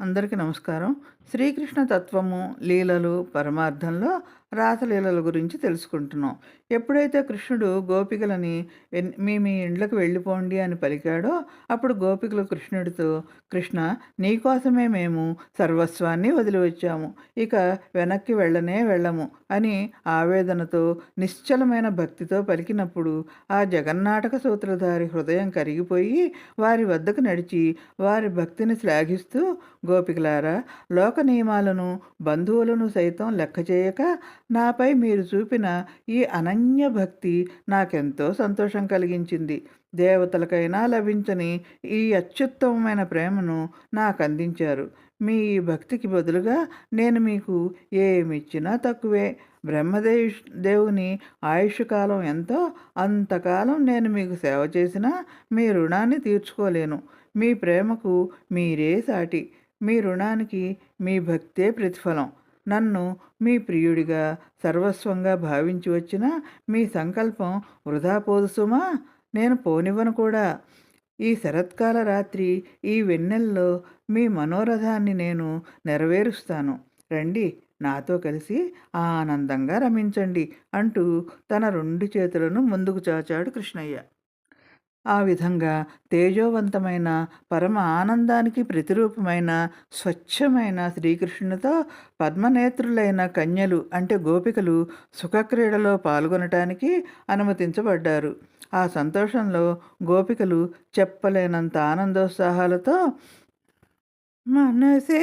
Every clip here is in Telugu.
అందరికీ నమస్కారం. శ్రీకృష్ణ తత్వము, లీలలు, పరమార్థంలో రాసలీలల గురించి తెలుసుకుంటున్నాం. ఎప్పుడైతే కృష్ణుడు గోపికలని మీ మీ ఇండ్లకు వెళ్ళిపోండి అని పలికాడో, అప్పుడు గోపికలు కృష్ణుడితో, కృష్ణ నీకోసమే మేము సర్వస్వాన్ని వదిలి వచ్చాము. ఇక వెనక్కి వెళ్ళనే వెళ్ళము అని ఆవేదనతో, నిశ్చలమైన భక్తితో పలికినప్పుడు, ఆ జగన్నాటక సూత్రధారి హృదయం కరిగిపోయి, వారి వద్దకు నడిచి, వారి భక్తిని శ్లాఘిస్తూ, గోపికలారా, లోక నియమాలను, బంధువులను సైతం లెక్కచేయక నాపై మీరు చూపిన ఈ అనన్య భక్తి నాకెంతో సంతోషం కలిగించింది. దేవతలకైనా లభించని ఈ అత్యుత్తమమైన ప్రేమను నాకు అందించారు. మీ ఈ భక్తికి బదులుగా నేను మీకు ఏమిచ్చినా తక్కువే. దేవుని ఆయుష్ కాలం ఎంతో అంతకాలం నేను మీకు సేవ చేసినా మీ రుణాన్ని తీర్చుకోలేను. మీ ప్రేమకు మీరే సాటి. మీ రుణానికి మీ భక్తే ప్రతిఫలం. నన్ను మీ ప్రియుడిగా, సర్వస్వంగా భావించి వచ్చిన మీ సంకల్పం వృధా పోదు సుమా! నేను పోనివ్వను కూడా. ఈ శరత్కాల రాత్రి, ఈ వెన్నెల్లో మీ మనోరథాన్ని నేను నెరవేరుస్తాను. రండి, నాతో కలిసి ఆనందంగా రమించండి అంటూ తన 2 చేతులను ముందుకు చాచాడు కృష్ణయ్య. ఆ విధంగా తేజోవంతమైన, పరమ ఆనందానికి ప్రతిరూపమైన, స్వచ్ఛమైన శ్రీకృష్ణునితో పద్మనేత్రులైన కన్యలు అంటే గోపికలు సుఖక్రీడలో పాల్గొనటానికి అనుమతించబడ్డారు. ఆ సంతోషంలో గోపికలు చెప్పలేనంత ఆనందోత్సాహాలతో మనసే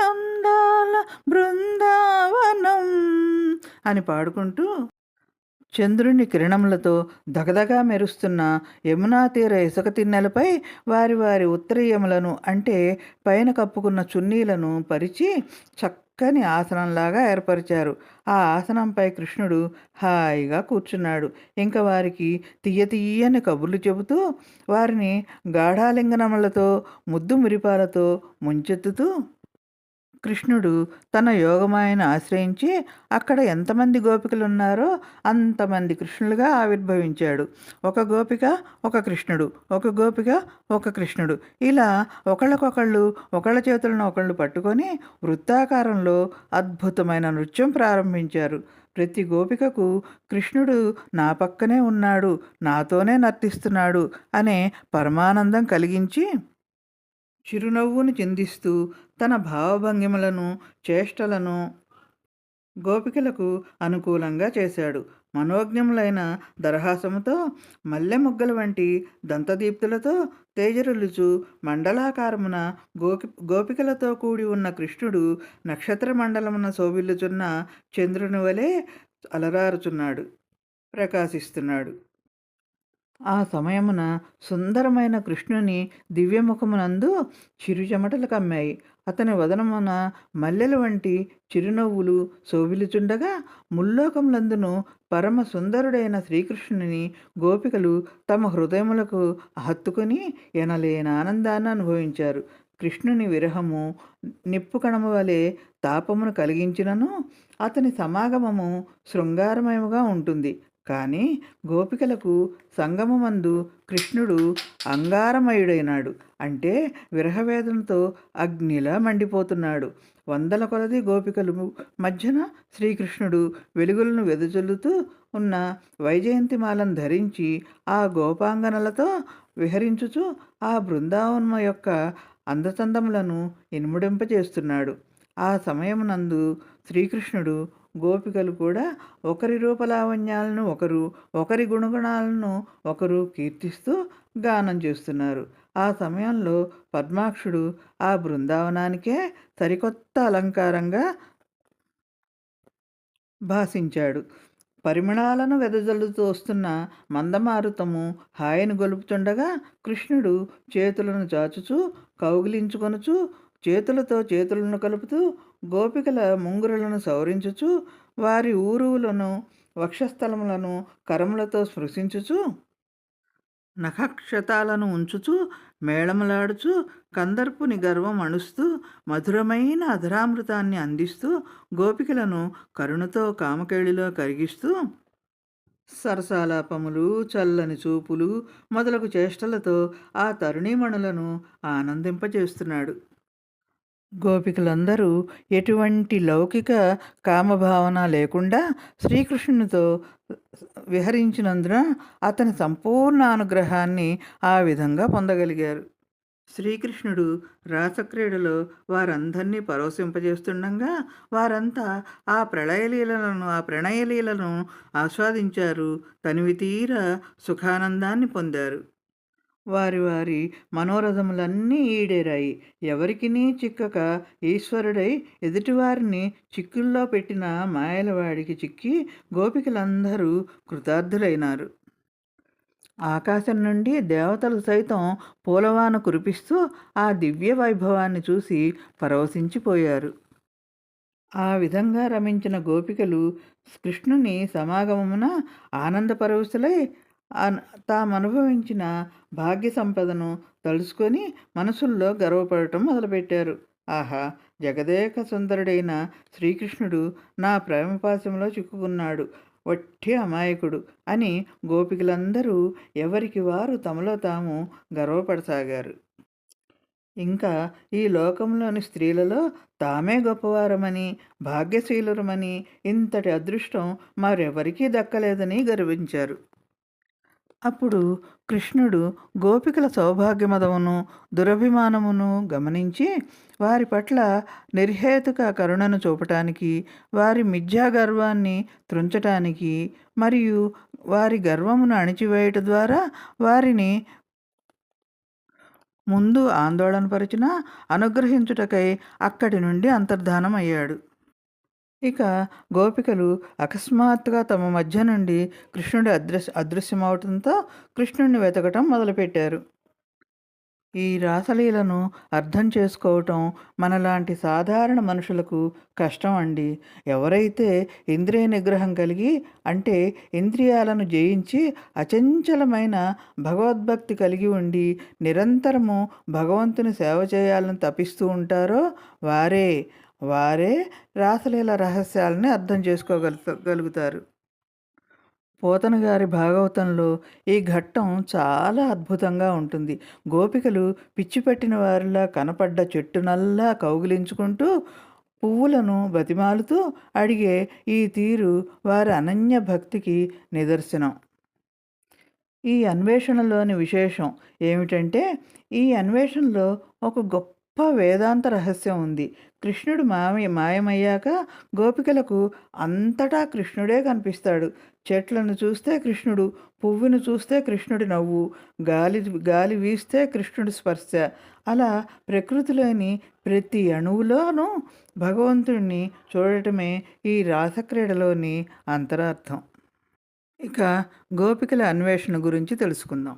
అందాల బృందావనం అని పాడుకుంటూ చంద్రుని కిరణములతో దగదగా మెరుస్తున్న యమునా తీర ఇసుక తిన్నెలపై వారి వారి ఉత్తరీయములను అంటే పైన కప్పుకున్న చున్నీలను పరిచి చక్కని ఆసనంలాగా ఏర్పరిచారు. ఆ ఆసనంపై కృష్ణుడు హాయిగా కూర్చున్నాడు. ఇంకా వారికి తీయని కబుర్లు చెబుతూ, వారిని గాఢాలింగనములతో, ముద్దు మురిపాలతో ముంచెత్తుతూ కృష్ణుడు తన యోగమాయను ఆశ్రయించి అక్కడ ఎంతమంది గోపికలున్నారో అంతమంది కృష్ణులుగా ఆవిర్భవించాడు. ఒక గోపిక ఒక కృష్ణుడు, ఒక గోపిక ఒక కృష్ణుడు, ఇలా ఒకళ్ళకొకళ్ళు, ఒకళ్ళ చేతులను ఒకళ్ళు పట్టుకొని వృత్తాకారంలో అద్భుతమైన నృత్యం ప్రారంభించారు. ప్రతి గోపికకు కృష్ణుడు నా పక్కనే ఉన్నాడు, నాతోనే నర్తిస్తున్నాడు అనే పరమానందం కలిగించి చిరునవ్వును చిందిస్తూ తన భావభంగిమలను, చేష్టలను గోపికలకు అనుకూలంగా చేశాడు. మనోజ్ఞములైన దరహాసముతో, మల్లె మొగ్గల వంటి దంతదీప్తులతో తేజరులుచు మండలాకారమున గోపికలతో కూడి ఉన్న కృష్ణుడు నక్షత్ర మండలమున శోభిల్లుచున్న చంద్రుని వలె అలరారుచున్నాడు, ప్రకాశిస్తున్నాడు. ఆ సమయమున సుందరమైన కృష్ణుని దివ్యముఖమునందు చిరుచెమటలు కమ్మాయి. అతని వదనమున మల్లెల వంటి చిరునవ్వులు శోభిల్లుచుండగా, ముల్లోకములందును పరమ సుందరుడైన శ్రీకృష్ణుని గోపికలు తమ హృదయములకు హత్తుకొని ఎనలేని ఆనందాన్ని అనుభవించారు. కృష్ణుని విరహము నిప్పు కణము వలె తాపమును కలిగించినను, అతని సమాగమము శృంగారమయముగా ఉంటుంది. కానీ గోపికలకు సంగమమందు కృష్ణుడు అంగారమయుడైనాడు. అంటే విరహవేదనతో అగ్నిలా మండిపోతున్నాడు. వందల కొలది గోపికలు మధ్యన శ్రీకృష్ణుడు వెలుగులను వెదజల్లుతూ ఉన్న వైజయంతిమాలను ధరించి ఆ గోపాంగనలతో విహరించుచు ఆ బృందావనమ యొక్క అందచందములను ఇనుముడింపజేస్తున్నాడు. ఆ సమయమునందు శ్రీకృష్ణుడు, గోపికలు కూడా ఒకరి రూపలావణ్యాలను ఒకరు, ఒకరి గుణగుణాలను ఒకరు కీర్తిస్తూ గానం చేస్తున్నారు. ఆ సమయంలో పద్మాక్షుడు ఆ బృందావనానికే సరికొత్త అలంకారంగా భాసించాడు. పరిమళాలను వెదజల్లుతూ వస్తున్న మందమారుతము హాయిని గొలుపుతుండగా, కృష్ణుడు చేతులను చాచుచూ, కౌగిలించుకొనుచు, చేతులతో చేతులను కలుపుతూ, గోపికల ముంగురులను సవరించుచు, వారి ఊరువులను, వక్షస్థలములను కరములతో స్పృశించుచు, నఖక్షతాలను ఉంచుచూ, మేళములాడుచూ, కందర్పుని గర్వం అణుస్తూ, మధురమైన అధరామృతాన్ని అందిస్తూ, గోపికలను కరుణతో కామకేళిలో కరిగిస్తూ, సరసాలాపములు, చల్లని చూపులు మొదలగు చేష్టలతో ఆ తరుణీమణులను ఆనందింపచేస్తున్నాడు. గోపికలందరూ ఎటువంటి లౌకిక కామభావన లేకుండా శ్రీకృష్ణునితో విహరించినందున అతని సంపూర్ణ అనుగ్రహాన్ని ఆ విధంగా పొందగలిగారు. శ్రీకృష్ణుడు రాసక్రీడలో వారందరినీ పరవశింపజేస్తుండగా వారంతా ఆ ప్రణయలీలను ఆస్వాదించారు. తనివి తీరా సుఖానందాన్ని పొందారు. వారి వారి మనోరథములన్నీ ఈడేరాయి. ఎవరికినీ చిక్కక ఈశ్వరుడై ఎదుటివారిని చిక్కుల్లో పెట్టిన మాయలవాడికి చిక్కి గోపికలందరూ కృతార్థులైనారు. ఆకాశం నుండి దేవతలు సైతం పూలవాన కురిపిస్తూ ఆ దివ్య వైభవాన్ని చూసి పరవశించిపోయారు. ఆ విధంగా రమించిన గోపికలు కృష్ణుని సమాగమమున ఆనందపరవశులై తామనుభవించిన భాగ్య సంపదను తలుచుకొని మనసుల్లో గర్వపడటం మొదలుపెట్టారు. ఆహా! జగదేక సుందరుడైన శ్రీకృష్ణుడు నా ప్రేమపాశంలో చిక్కుకున్నాడు, వట్టి అమాయకుడు అని గోపికలందరూ ఎవరికి వారు తమలో తాము గర్వపడసాగారు. ఇంకా ఈ లోకంలోని స్త్రీలలో తామే గొప్పవారమని, భాగ్యశీలురమని, ఇంతటి అదృష్టం మరెవరికీ దక్కలేదని గర్వించారు. అప్పుడు కృష్ణుడు గోపికల సౌభాగ్యమదమును దురభిమానమును గమనించి వారి పట్ల నిర్హేతుక కరుణను చూపటానికి, వారి మిథ్యాగర్వాన్ని త్రుంచటానికి మరియు వారి గర్వమును అణిచివేయుట ద్వారా వారిని ముందు ఆందోళనపరిచిన అనుగ్రహించుటకై అక్కడి నుండి అంతర్ధానమయ్యాడు. ఇక గోపికలు అకస్మాత్తుగా తమ మధ్య నుండి కృష్ణుడి అదృశ్యమవటంతో కృష్ణుడిని వెతకటం మొదలుపెట్టారు. ఈ రాసలీలను అర్థం చేసుకోవటం మనలాంటి సాధారణ మనుషులకు కష్టం అండి. ఎవరైతే ఇంద్రియ నిగ్రహం కలిగి, అంటే ఇంద్రియాలను జయించి అచంచలమైన భగవద్భక్తి కలిగి ఉండి నిరంతరము భగవంతుని సేవ చేయాలని తపిస్తూ ఉంటారో వారే వారే రాసలీల రహస్యాలని అర్థం చేసుకోగలుగుతారు. పోతన గారి భాగవతంలో ఈ ఘట్టం చాలా అద్భుతంగా ఉంటుంది. గోపికలు పిచ్చి పట్టిన వారిలా కనపడ్డ చెట్టునల్లా కౌగిలించుకుంటూ పువ్వులను బతిమాలుతూ అడిగే ఈ తీరు వారి అనన్య భక్తికి నిదర్శనం. ఈ అన్వేషణలోని విశేషం ఏమిటంటే, ఈ అన్వేషణలో ఒక గొప్ప వేదాంత రహస్యం ఉంది. కృష్ణుడు మాయమయ్యాక గోపికలకు అంతటా కృష్ణుడే కనిపిస్తాడు. చెట్లను చూస్తే కృష్ణుడు, పువ్వును చూస్తే కృష్ణుడి నవ్వు, గాలి వీస్తే కృష్ణుడి స్పర్శ, అలా ప్రకృతిలోని ప్రతి అణువులోనూ భగవంతుడిని చూడటమే ఈ రాసక్రీడలోని అంతరార్థం. ఇక గోపికల అన్వేషణ గురించి తెలుసుకుందాం.